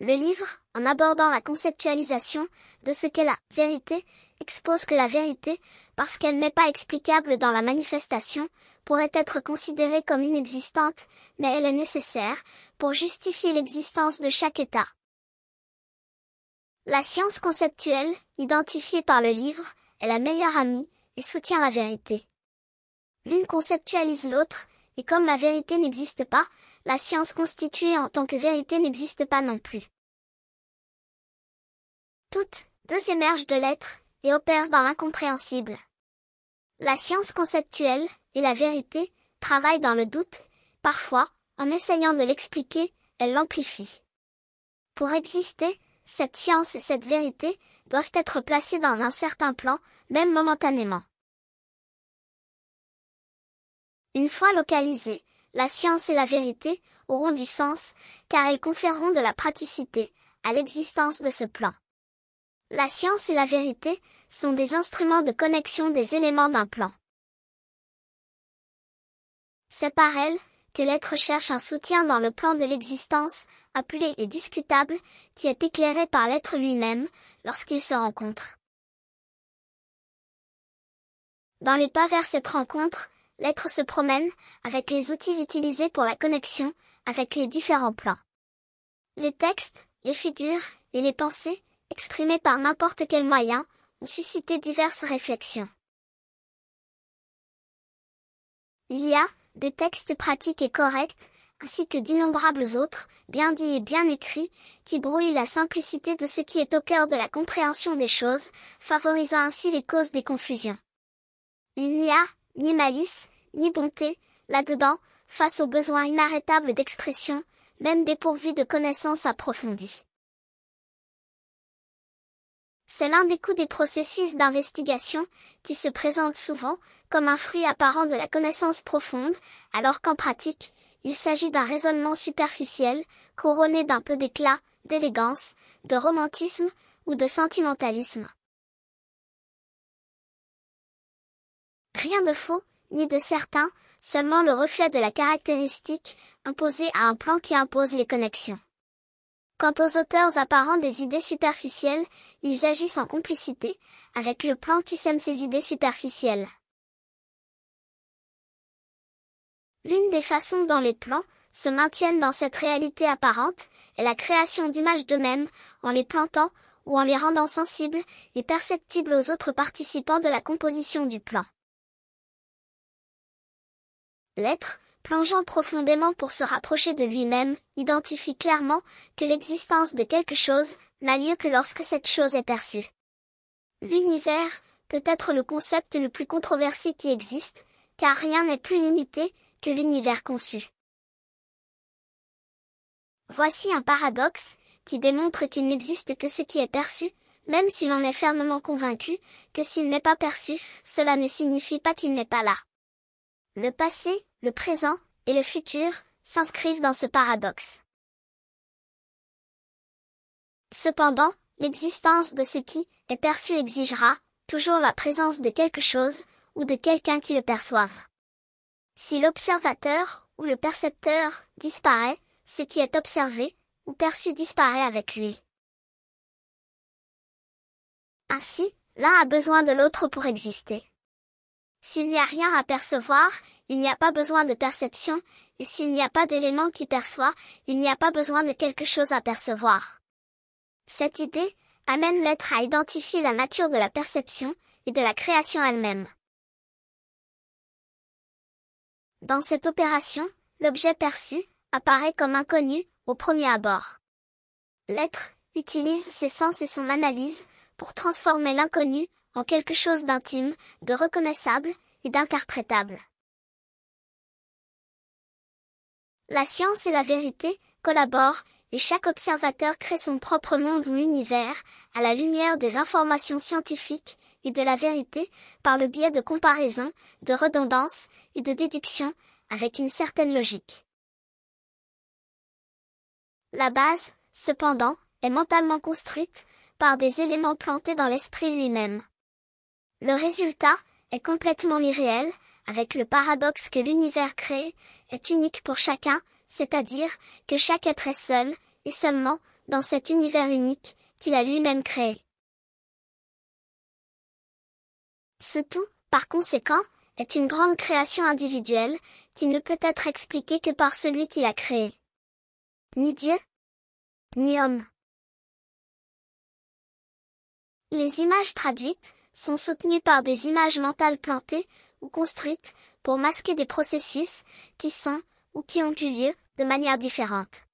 Le livre, en abordant la conceptualisation de ce qu'est la vérité, expose que la vérité, parce qu'elle n'est pas explicable dans la manifestation, pourrait être considérée comme inexistante, mais elle est nécessaire pour justifier l'existence de chaque état. La science conceptuelle, identifiée par le livre, est la meilleure amie et soutient la vérité. L'une conceptualise l'autre, et comme la vérité n'existe pas, la science constituée en tant que vérité n'existe pas non plus. Toutes deux émergent de l'être et opèrent dans l'incompréhensible. La science conceptuelle et la vérité travaillent dans le doute, parfois, en essayant de l'expliquer, elles l'amplifient. Pour exister, cette science et cette vérité doivent être placées dans un certain plan, même momentanément. Une fois localisées, la science et la vérité auront du sens, car elles conféreront de la praticité à l'existence de ce plan. La science et la vérité sont des instruments de connexion des éléments d'un plan. C'est par elles que l'être cherche un soutien dans le plan de l'existence, appelé et discutable, qui est éclairé par l'être lui-même, lorsqu'il se rencontre. Dans les pas vers cette rencontre, l'être se promène, avec les outils utilisés pour la connexion, avec les différents plans. Les textes, les figures, et les pensées, exprimées par n'importe quel moyen, ont suscité diverses réflexions. Il y a des textes pratiques et corrects, ainsi que d'innombrables autres, bien dits et bien écrits, qui brouillent la simplicité de ce qui est au cœur de la compréhension des choses, favorisant ainsi les causes des confusions. Il n'y a ni malice, ni bonté, là-dedans, face aux besoins inarrêtables d'expression, même dépourvus de connaissances approfondies. C'est l'un des coups des processus d'investigation, qui se présentent souvent comme un fruit apparent de la connaissance profonde, alors qu'en pratique, il s'agit d'un raisonnement superficiel, couronné d'un peu d'éclat, d'élégance, de romantisme ou de sentimentalisme. Rien de faux, ni de certain, seulement le reflet de la caractéristique imposée à un plan qui impose les connexions. Quant aux auteurs apparents des idées superficielles, ils agissent en complicité avec le plan qui sème ces idées superficielles. L'une des façons dont les plans se maintiennent dans cette réalité apparente est la création d'images d'eux-mêmes, en les plantant ou en les rendant sensibles et perceptibles aux autres participants de la composition du plan. L'être, plongeant profondément pour se rapprocher de lui-même, identifie clairement que l'existence de quelque chose n'a lieu que lorsque cette chose est perçue. L'univers peut être le concept le plus controversé qui existe, car rien n'est plus limité que l'univers conçu. Voici un paradoxe qui démontre qu'il n'existe que ce qui est perçu, même si l'on est fermement convaincu que s'il n'est pas perçu, cela ne signifie pas qu'il n'est pas là. Le passé, le présent et le futur s'inscrivent dans ce paradoxe. Cependant, l'existence de ce qui est perçu exigera toujours la présence de quelque chose ou de quelqu'un qui le perçoive. Si l'observateur ou le percepteur disparaît, ce qui est observé ou perçu disparaît avec lui. Ainsi, l'un a besoin de l'autre pour exister. S'il n'y a rien à percevoir, il n'y a pas besoin de perception, et s'il n'y a pas d'élément qui perçoit, il n'y a pas besoin de quelque chose à percevoir. Cette idée amène l'être à identifier la nature de la perception et de la création elle-même. Dans cette opération, l'objet perçu apparaît comme inconnu au premier abord. L'être utilise ses sens et son analyse pour transformer l'inconnu en quelque chose d'intime, de reconnaissable et d'interprétable. La science et la vérité collaborent et chaque observateur crée son propre monde ou univers à la lumière des informations scientifiques et de la vérité par le biais de comparaison, de redondance et de déduction avec une certaine logique. La base, cependant, est mentalement construite par des éléments plantés dans l'esprit lui-même. Le résultat est complètement irréel, avec le paradoxe que l'univers créé est unique pour chacun, c'est-à-dire que chaque être est seul, et seulement, dans cet univers unique, qu'il a lui-même créé. Ce tout, par conséquent, est une grande création individuelle, qui ne peut être expliquée que par celui qui l'a créée. Ni Dieu, ni homme. Les images traduites sont soutenues par des images mentales plantées ou construites pour masquer des processus qui sont ou qui ont eu lieu de manière différente.